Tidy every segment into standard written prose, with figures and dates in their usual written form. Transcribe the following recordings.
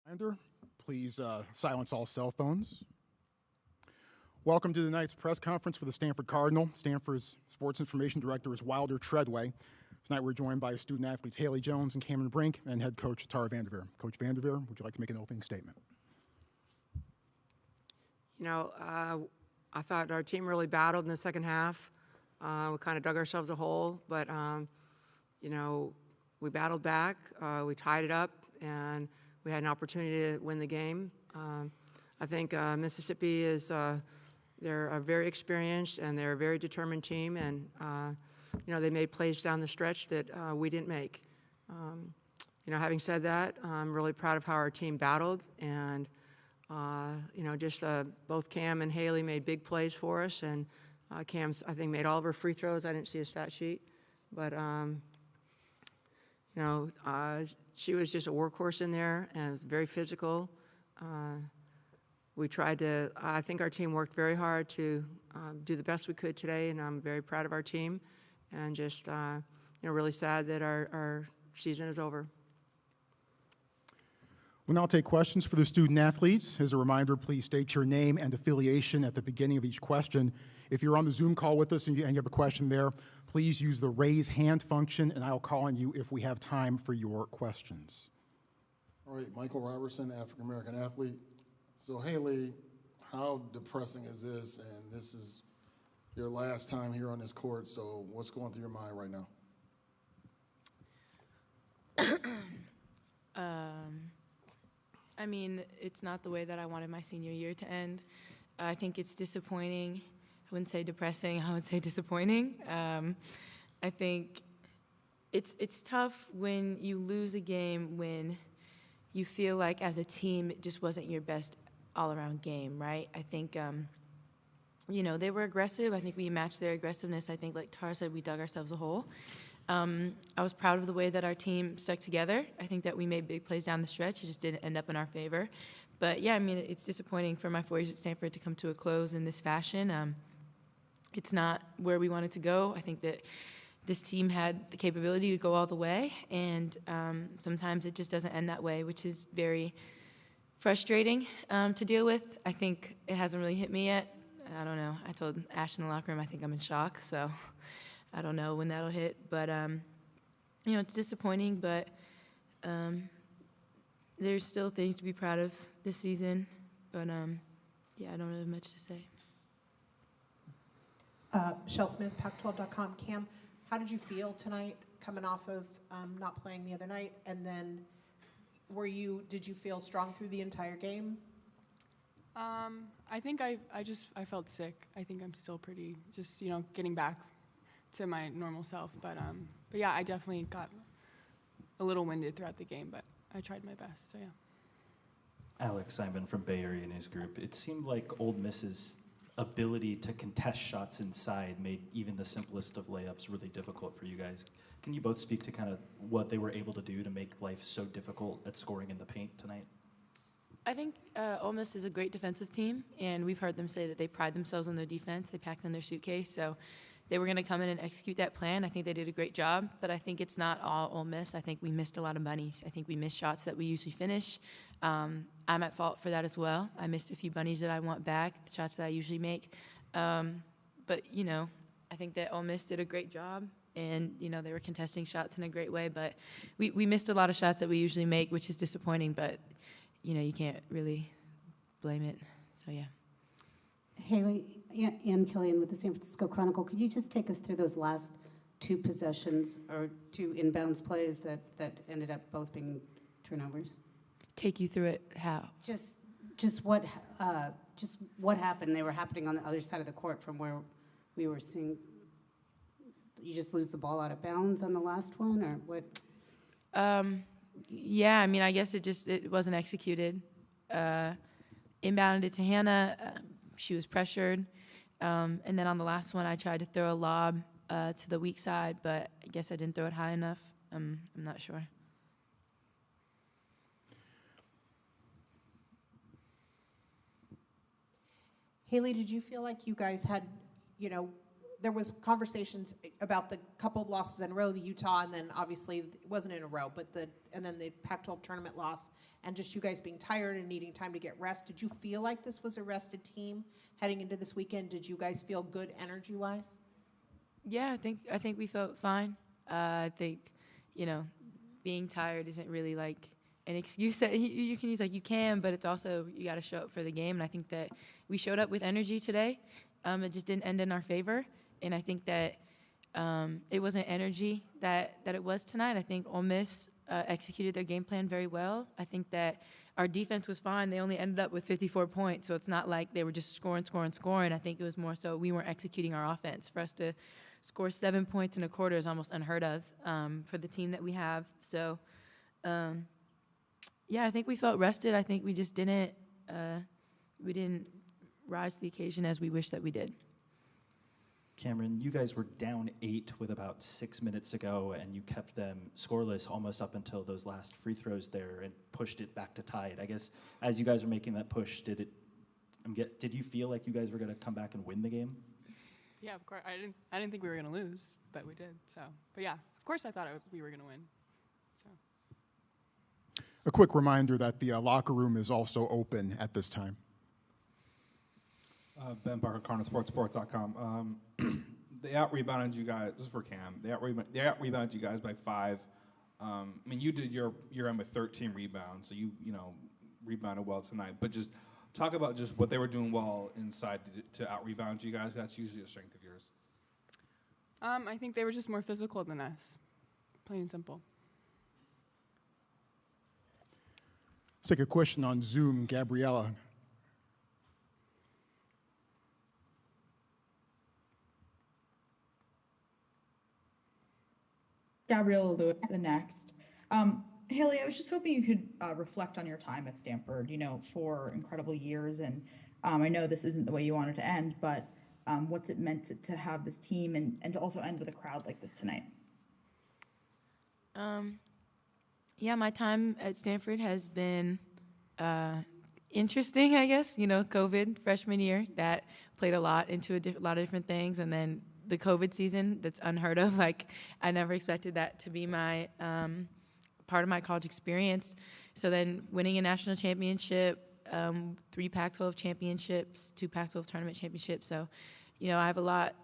Reminder, please silence all cell phones. Welcome to tonight's press conference for the Stanford Cardinal. Stanford's sports information director is Wilder Treadway. Tonight we're joined by student athletes Haley Jones and Cameron Brink and head coach Tara Vanderveer. Coach Vanderveer, would you like to make an opening statement? I thought our team really battled in the second half. We kind of dug ourselves a hole, but, we battled back. We tied it up, and we had an opportunity to win the game. I think Mississippi is they're very experienced, and they're a very determined team, and, they made plays down the stretch that we didn't make. Having said that, I'm really proud of how our team battled, and both Cam and Haley made big plays for us, and Cam's, I think, made all of her free throws. I didn't see a stat sheet, but, she was just a workhorse in there, and it was very physical. I think our team worked very hard to do the best we could today, and I'm very proud of our team, and just, really sad that our season is over. We'll now take questions for the student athletes. As a reminder, please state your name and affiliation at the beginning of each question. If you're on the Zoom call with us and you have a question there, please use the raise hand function, and I'll call on you if we have time for your questions. All right, Michael Robertson, African-American athlete. So, Haley, how depressing is this? And this is your last time here on this court, so what's going through your mind right now? It's not the way that I wanted my senior year to end. I think it's disappointing. I wouldn't say depressing, I would say disappointing. I think it's tough when you lose a game when you feel like as a team it just wasn't your best all-around game, right? I think, they were aggressive. I think we matched their aggressiveness. I think, like Tara said, we dug ourselves a hole. I was proud of the way that our team stuck together. I think that we made big plays down the stretch. It just didn't end up in our favor. But, it's disappointing for my 4 years at Stanford to come to a close in this fashion. It's not where we wanted to go. I think that this team had the capability to go all the way, and sometimes it just doesn't end that way, which is very frustrating to deal with. I think it hasn't really hit me yet. I don't know. I told Ash in the locker room I think I'm in shock, so I don't know when that'll hit. But, it's disappointing, but there's still things to be proud of this season. But, I don't really have much to say. Michelle Smith, Pac12.com. Cam, how did you feel tonight coming off of not playing the other night? And then did you feel strong through the entire game? I think I felt sick. I think I'm still pretty just, getting back to my normal self. But yeah, I definitely got a little winded throughout the game, but I tried my best, so yeah. Alex Simon from Bay Area News Group. It seemed like Ole Miss's ability to contest shots inside made even the simplest of layups really difficult for you guys. Can you both speak to kind of what they were able to do to make life so difficult at scoring in the paint tonight? I think Ole Miss is a great defensive team, and we've heard them say that they pride themselves on their defense. They packed in their suitcase, so they were going to come in and execute that plan. I think they did a great job, but I think it's not all Ole Miss. I think we missed a lot of bunnies. I think we missed shots that we usually finish. I'm at fault for that as well. I missed a few bunnies that I want back, the shots that I usually make. But, I think that Ole Miss did a great job, and, they were contesting shots in a great way. But we missed a lot of shots that we usually make, which is disappointing, but, you can't really blame it. So, yeah. Haley, Ann Killian with the San Francisco Chronicle. Could you just take us through those last two possessions or two inbounds plays that ended up both being turnovers? Take you through it. How? Just what happened? They were happening on the other side of the court from where we were seeing. You just lose the ball out of bounds on the last one, or what? Yeah, I guess it wasn't executed. Inbounded it to Hannah. She was pressured. And then on the last one, I tried to throw a lob to the weak side, but I guess I didn't throw it high enough. I'm not sure. Haley, did you feel like you guys had, there was conversations about the couple of losses in a row, the Utah, and then obviously it wasn't in a row, but and then the Pac-12 tournament loss, and just you guys being tired and needing time to get rest. Did you feel like this was a rested team heading into this weekend? Did you guys feel good energy-wise? Yeah, I think we felt fine. I think, being tired isn't really like an excuse that you can use. Like, you can, but it's also you got to show up for the game. And I think that we showed up with energy today. It just didn't end in our favor. And I think that it wasn't energy that it was tonight. I think Ole Miss executed their game plan very well. I think that our defense was fine. They only ended up with 54 points, so it's not like they were just scoring. I think it was more so we weren't executing our offense. For us to score 7 points in a quarter is almost unheard of for the team that we have. So, I think we felt rested. I think we just didn't rise to the occasion as we wish that we did. Cameron, you guys were down 8 with about 6 minutes to go, and you kept them scoreless almost up until those last free throws there and pushed it back to tie it. I guess as you guys are making that push, did you feel like you guys were going to come back and win the game? Yeah, of course. I didn't think we were going to lose, but we did. So, but yeah, of course I thought we were going to win. So. A quick reminder that the locker room is also open at this time. Ben Parker, CardinalSports.com. They out-rebounded you guys. This is for Cam. They out-rebounded you guys by 5. You did your end with 13 rebounds, so you rebounded well tonight. But just talk about just what they were doing well inside to out-rebound you guys. That's usually a strength of yours. I think they were just more physical than us, plain and simple. Let's take a question on Zoom, Gabriella. Gabriella Lewis, the next. Haley, I was just hoping you could reflect on your time at Stanford, 4 incredible years. And I know this isn't the way you wanted to end, but what's it meant to have this team and to also end with a crowd like this tonight? My time at Stanford has been interesting, I guess. COVID, freshman year, that played a lot into a lot of different things. And then the COVID season, that's unheard of. Like, I never expected that to be my part of my college experience. So then winning a national championship, 3 Pac-12 championships, 2 Pac-12 tournament championships. So, I have a lot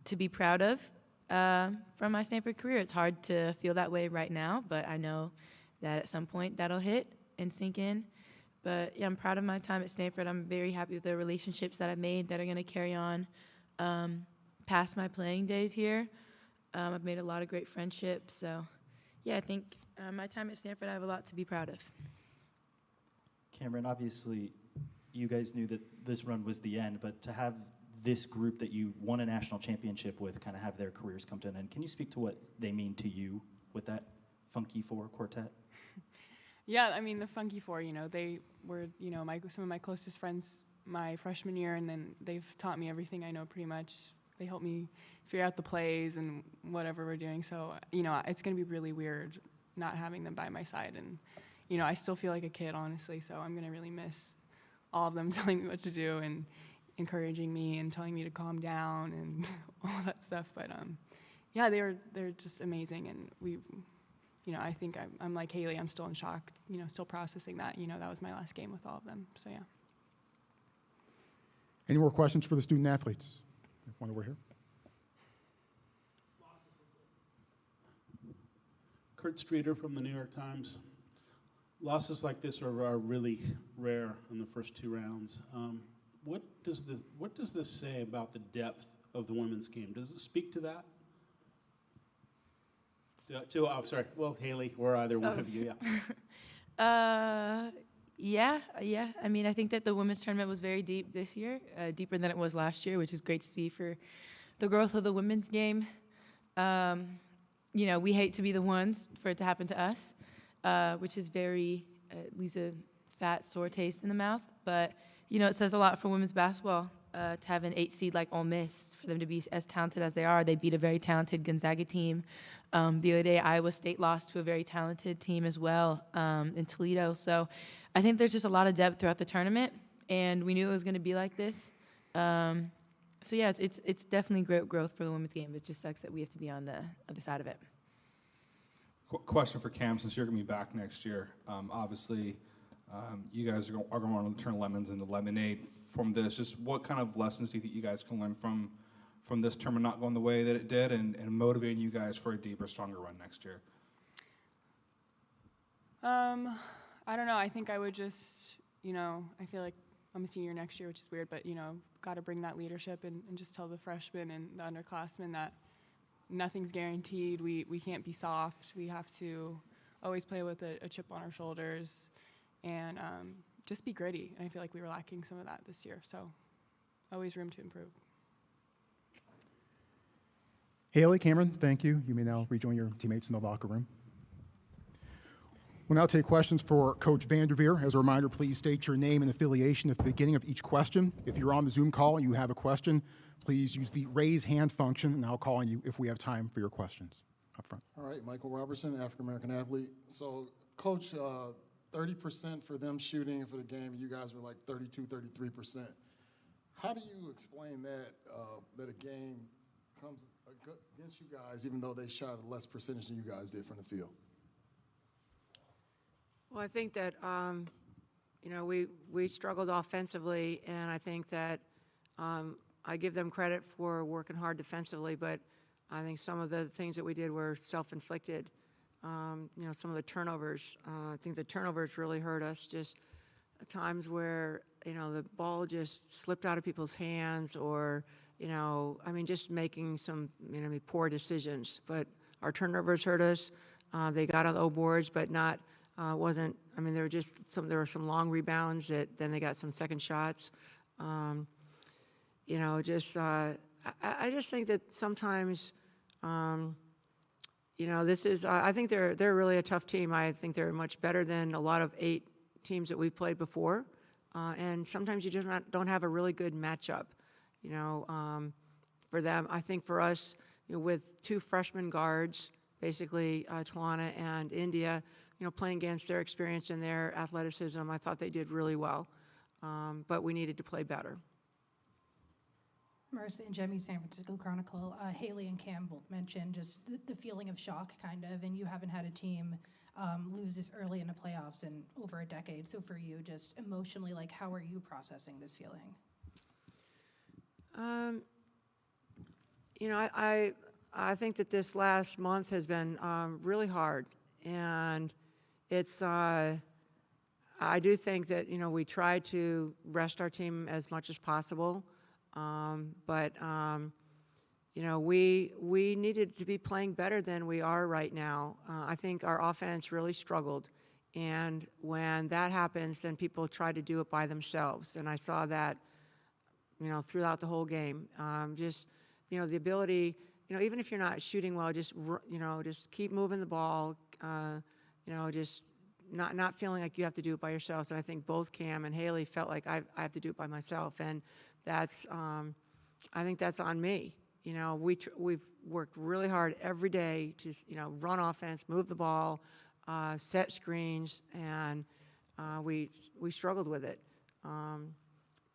to be proud of from my Stanford career. It's hard to feel that way right now, but I know that at some point that'll hit and sink in. But I'm proud of my time at Stanford. I'm very happy with the relationships that I've made that are going to carry on past my playing days here. I've made a lot of great friendships. So, I think my time at Stanford, I have a lot to be proud of. Cameron, obviously, you guys knew that this run was the end, but to have this group that you won a national championship with kind of have their careers come to an end, can you speak to what they mean to you with that Funky Four quartet? Yeah, the Funky Four, they were, some of my closest friends my freshman year, and then they've taught me everything I know pretty much. They help me figure out the plays and whatever we're doing. So, it's going to be really weird not having them by my side. And, I still feel like a kid, honestly. So I'm going to really miss all of them telling me what to do and encouraging me and telling me to calm down and all that stuff. But, they're just amazing. And I think I'm like Haley. I'm still in shock, still processing that. That was my last game with all of them. So, yeah. Any more questions for the student athletes? One over here. Kurt Streeter from the New York Times. Losses like this are really rare in the first 2 rounds. What does this say about the depth of the women's game? Does it speak to that? Sorry. Well, Haley, or either one of you. Yeah. Yeah. I think that the women's tournament was very deep this year, deeper than it was last year, which is great to see for the growth of the women's game. We hate to be the ones for it to happen to us, which is leaves a fat, sore taste in the mouth. But, it says a lot for women's basketball to have an 8 seed like Ole Miss, for them to be as talented as they are. They beat a very talented Gonzaga team. The other day, Iowa State lost to a very talented team as well in Toledo. So I think there's just a lot of depth throughout the tournament, and we knew it was going to be like this. So yeah, it's definitely great growth for the women's game. It just sucks that we have to be on the other side of it. Question for Cam, since you're going to be back next year. Obviously, you guys are going to want to turn lemons into lemonade from this. Just what kind of lessons do you think you guys can learn from this tournament not going the way that it did, and motivating you guys for a deeper, stronger run next year? I don't know. I think I would just, I feel like I'm a senior next year, which is weird, but, got to bring that leadership and just tell the freshmen and the underclassmen that nothing's guaranteed. We can't be soft. We have to always play with a chip on our shoulders and just be gritty. And I feel like we were lacking some of that this year. So always room to improve. Haley, Cameron, thank you. You may now rejoin your teammates in the locker room. We'll now take questions for Coach Vanderveer. As a reminder, please state your name and affiliation at the beginning of each question. If you're on the Zoom call and you have a question, please use the raise hand function, and I'll call on you if we have time for your questions up front. All right, Michael Robertson, African-American athlete. So, Coach, 30% for them shooting for the game, you guys were like 32, 33%. How do you explain that, that a game comes against you guys, even though they shot a less percentage than you guys did from the field? Well, I think that, we struggled offensively, and I think that I give them credit for working hard defensively, but I think some of the things that we did were self-inflicted. Some of the turnovers, I think the turnovers really hurt us, just times where, the ball just slipped out of people's hands or, just making some, poor decisions. But our turnovers hurt us. They got on the O boards, but not, there were some long rebounds that then they got some second shots. I just think that sometimes, this is, I think they're really a tough team. I think they're much better than a lot of 8 teams that we've played before. And sometimes you just don't have a really good matchup, for them. I think for us, with 2 freshman guards, basically Tawana and India, playing against their experience and their athleticism, I thought they did really well. But we needed to play better. Marissa and Jemmy, San Francisco Chronicle. Haley and Cam both mentioned just the feeling of shock, kind of, and you haven't had a team lose this early in the playoffs in over a decade. So for you, just emotionally, how are you processing this feeling? I think that this last month has been really hard, and it's. I do think that we tried to rest our team as much as possible, but we needed to be playing better than we are right now. I think our offense really struggled, and when that happens, then people try to do it by themselves, and I saw that throughout the whole game. The ability, even if you're not shooting well, just keep moving the ball. Just not feeling like you have to do it by yourselves. And I think both Cam and Haley felt like I have to do it by myself, and that's I think that's on me. We've worked really hard every day to run offense, move the ball, set screens, and we struggled with it.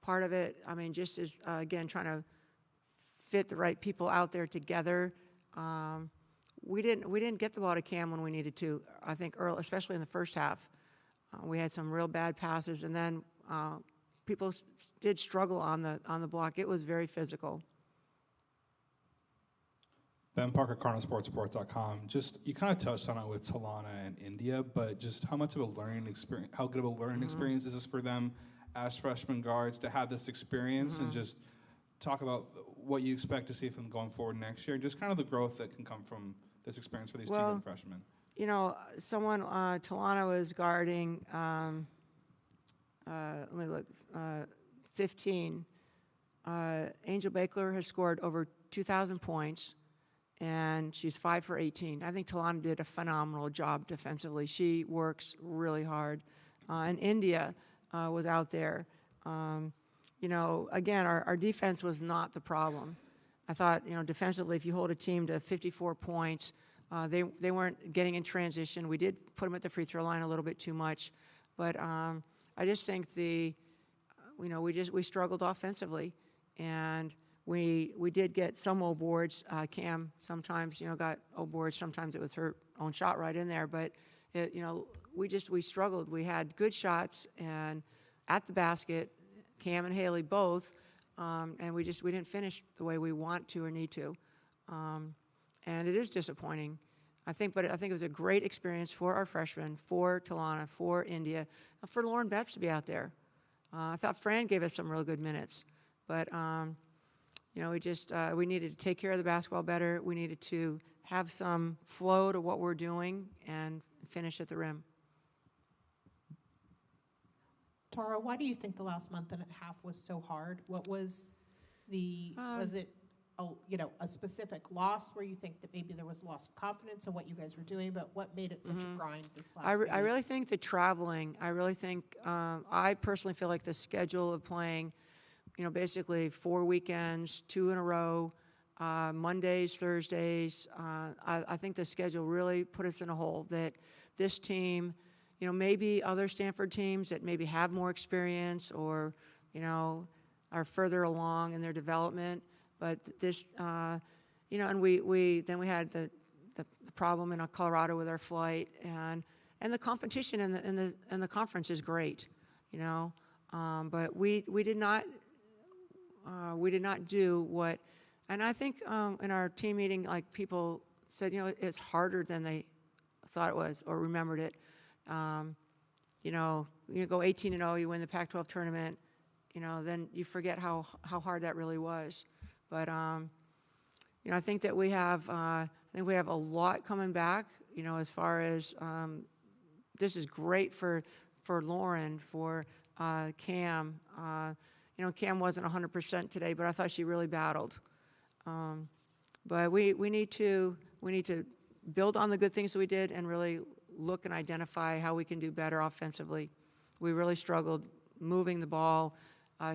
Part of it, just is again trying to fit the right people out there together. We didn't get the ball to Cam when we needed to. I think early, especially in the first half, we had some real bad passes, and then people did struggle on the block. It was very physical. Ben Parker, CardinalSportsReport.com. Just, you kind of touched on it with Tawana and India, but just how much of a learning experience, how good of a learning experience is this for them as freshman guards to have this experience, and just talk about what you expect to see from them going forward next year, and just kind of the growth that can come from this experience for these two young freshmen. Tawana was guarding, let me look, 15. Angel Bakler has scored over 2,000 points, and she's 5 for 18. I think Tawana did a phenomenal job defensively. She works really hard. And India was out there. Again, our defense was not the problem. I thought, defensively, if you hold a team to 54 points, they weren't getting in transition. We did put them at the free throw line a little bit too much, but I just think we struggled offensively, and we did get some O boards. Cam sometimes, got O boards. Sometimes it was her own shot right in there. But, we struggled. We had good shots and at the basket, Cam and Haley both, and we didn't finish the way we want to or need to. And it is disappointing. But I think it was a great experience for our freshmen, for Talana, for India, for Lauren Betts to be out there. I thought Fran gave us some real good minutes, but we needed to take care of the basketball better. We needed to have some flow to what we're doing and finish at the rim. Tara, why do you think the last month and a half was so hard? What was was it a specific loss where you think that maybe there was loss of confidence in what you guys were doing, but what made it such a grind this last I really think the traveling, I personally feel like the schedule of playing, basically 4 weekends, 2 in a row, Mondays, Thursdays, I think the schedule really put us in a hole that this team, maybe other Stanford teams that maybe have more experience or, are further along in their development. But this, and we had the problem in Colorado with our flight, and the competition in the conference is great, But we did not do what, and I think in our team meeting, like people said, it's harder than they thought it was or remembered it. You go 18-0, you win the Pac-12 tournament, then you forget how hard that really was. But I think that we have a lot coming back. As far as this is great for Lauren, for Cam. Cam wasn't 100% today, but I thought she really battled. But we need to build on the good things that we did and really look and identify how we can do better offensively. We really struggled moving the ball,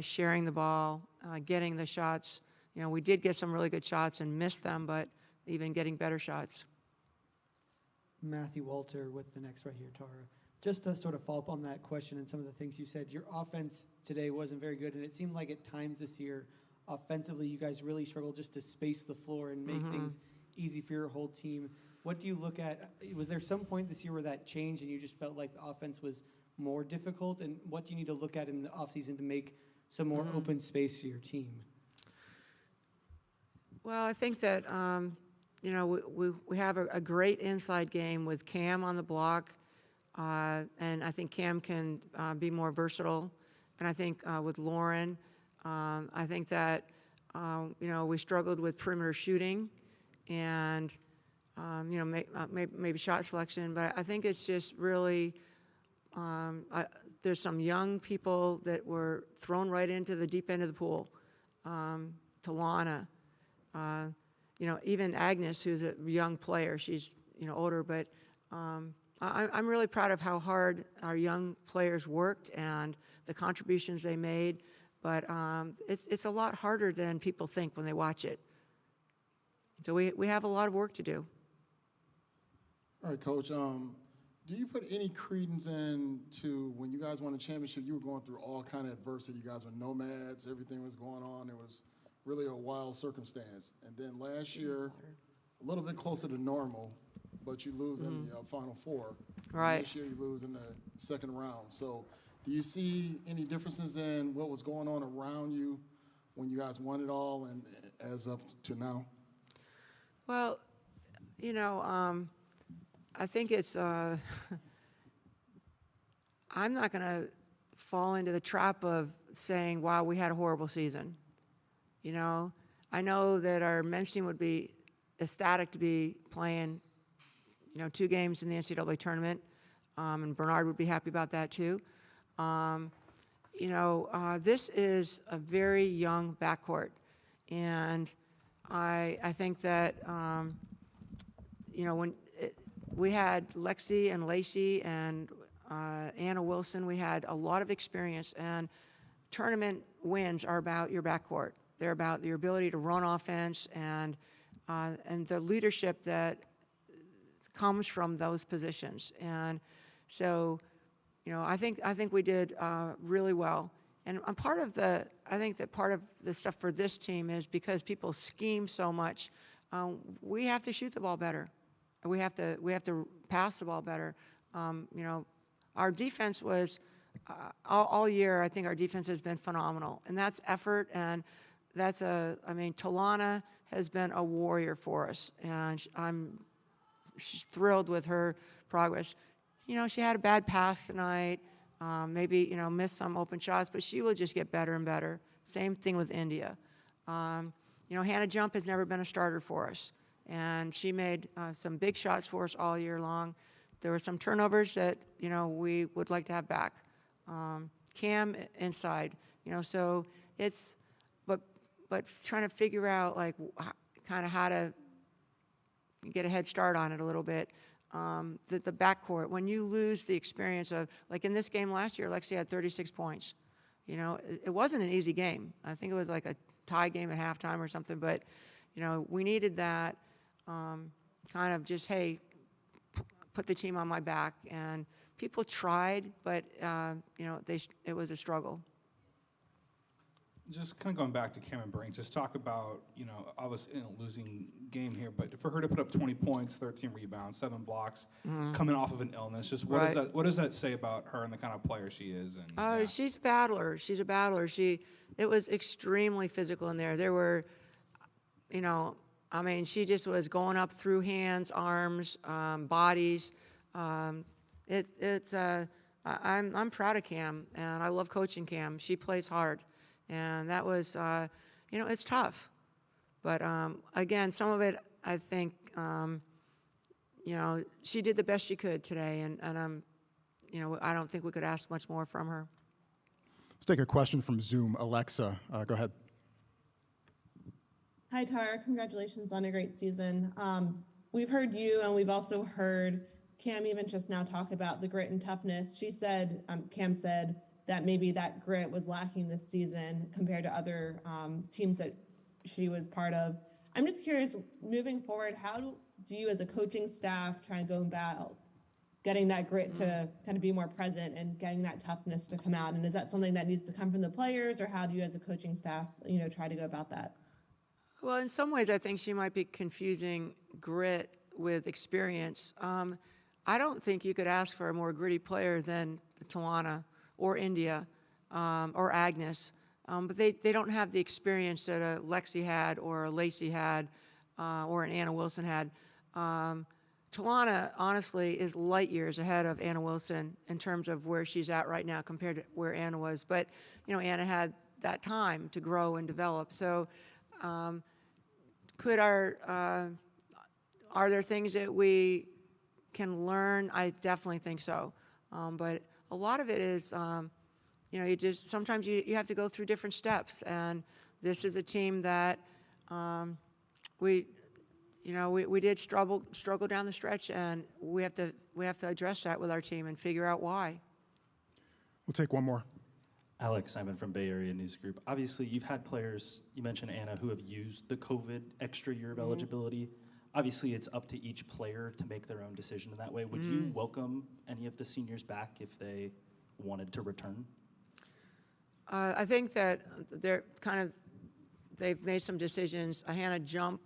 sharing the ball, getting the shots. We did get some really good shots and missed them, but even getting better shots. Matthew Walter with the next right here, Tara. Just to sort of follow up on that question and some of the things you said, your offense today wasn't very good, and it seemed like at times this year, offensively, you guys really struggled just to space the floor and make things easy for your whole team. What do you look at? Was there some point this year where that changed and you just felt like the offense was more difficult? And what do you need to look at in the offseason to make some more open space for your team? Well, I think that, we have a great inside game with Cam on the block, and I think Cam can be more versatile. And I think with Lauren, I think that, we struggled with perimeter shooting and, maybe shot selection. But I think it's just really, there's some young people that were thrown right into the deep end of the pool. Talana. Even Agnes, who's a young player, she's, older, but I'm really proud of how hard our young players worked and the contributions they made, but it's a lot harder than people think when they watch it. So we have a lot of work to do. All right, Coach, do you put any credence into when you guys won the championship, you were going through all kind of adversity, you guys were nomads, everything was going on, it was really a wild circumstance. And then last year, a little bit closer to normal, but you lose in the Final Four. Right. And this year you lose in the second round. So do you see any differences in what was going on around you when you guys won it all and as up to now? Well, I think it's, I'm not going to fall into the trap of saying, wow, we had a horrible season. I know that our men's team would be ecstatic to be playing, 2 games in the NCAA tournament, and Bernard would be happy about that too. This is a very young backcourt, and I think that, when we had Lexi and Lacey and Anna Wilson, we had a lot of experience, and tournament wins are about your backcourt. They're about your ability to run offense and the leadership that comes from those positions. And so, I think we did really well. And I think that part of the stuff for this team is because people scheme so much, we have to shoot the ball better. We have to pass the ball better. Our defense was, all year, I think our defense has been phenomenal. And that's effort, and Talana has been a warrior for us. And I'm thrilled with her progress. She had a bad pass tonight, maybe, missed some open shots, but she will just get better and better. Same thing with India. Hannah Jump has never been a starter for us, and she made some big shots for us all year long. There were some turnovers that, we would like to have back. Cam inside, so it's, but trying to figure out, like, kind of how to get a head start on it a little bit. The backcourt, when you lose the experience of, like in this game last year, Lexi had 36 points. It wasn't an easy game. I think it was like a tie game at halftime or something, but, we needed that kind of just, hey, put the team on my back. And people tried, but, it was a struggle. Just kind of going back to Cameron Brink, just talk about, obviously in a losing game here, but for her to put up 20 points, 13 rebounds, 7 blocks, coming off of an illness, just what does that say about her and the kind of player she is? And she's a battler. She's a battler. It was extremely physical in there. There were, she just was going up through hands, arms, bodies. I'm proud of Cam, and I love coaching Cam. She plays hard. And that was, it's tough. But again, some of it, I think, she did the best she could today. And I don't think we could ask much more from her. Let's take a question from Zoom. Alexa, go ahead. Hi, Tara. Congratulations on a great season. We've heard you, and we've also heard Cam even just now talk about the grit and toughness. She said, Cam said, that maybe that grit was lacking this season compared to other teams that she was part of. I'm just curious, moving forward, how do you as a coaching staff try and go about getting that grit to kind of be more present and getting that toughness to come out? And is that something that needs to come from the players, or how do you as a coaching staff, try to go about that? Well, in some ways, I think she might be confusing grit with experience. I don't think you could ask for a more gritty player than Talana or India, or Agnes. But they don't have the experience that a Lexi had, or a Lacey had, or an Anna Wilson had. Talana, honestly, is light years ahead of Anna Wilson in terms of where she's at right now compared to where Anna was. But, Anna had that time to grow and develop. So are there things that we can learn? I definitely think so. But a lot of it is, sometimes you have to go through different steps. And this is a team that we did struggle down the stretch, and we have to address that with our team and figure out why. We'll take one more. Alex Simon from Bay Area News Group. Obviously, you've had players, you mentioned Anna, who have used the COVID extra year of eligibility. Obviously, it's up to each player to make their own decision in that way. Would you welcome any of the seniors back if they wanted to return? I think that they've made some decisions. Hannah Jump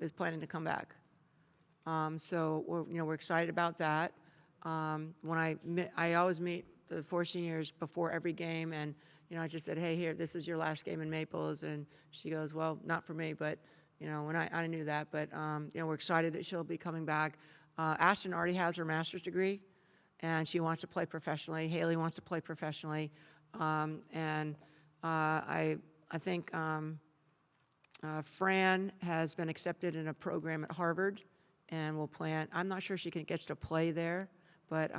is planning to come back. So we're excited about that. When I always meet the 4 seniors before every game, and I just said, hey, here, this is your last game in Maples, and she goes, well, not for me, but when I knew that, but we're excited that she'll be coming back. Ashton already has her master's degree, and she wants to play professionally. Haley wants to play professionally, and I think Fran has been accepted in a program at Harvard, and will plan. I'm not sure she gets to play there, but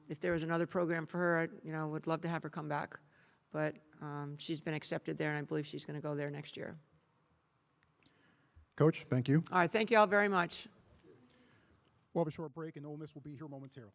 if there was another program for her, I would love to have her come back. But she's been accepted there, and I believe she's going to go there next year. Coach, thank you. All right, thank you all very much. We'll have a short break, and Ole Miss will be here momentarily.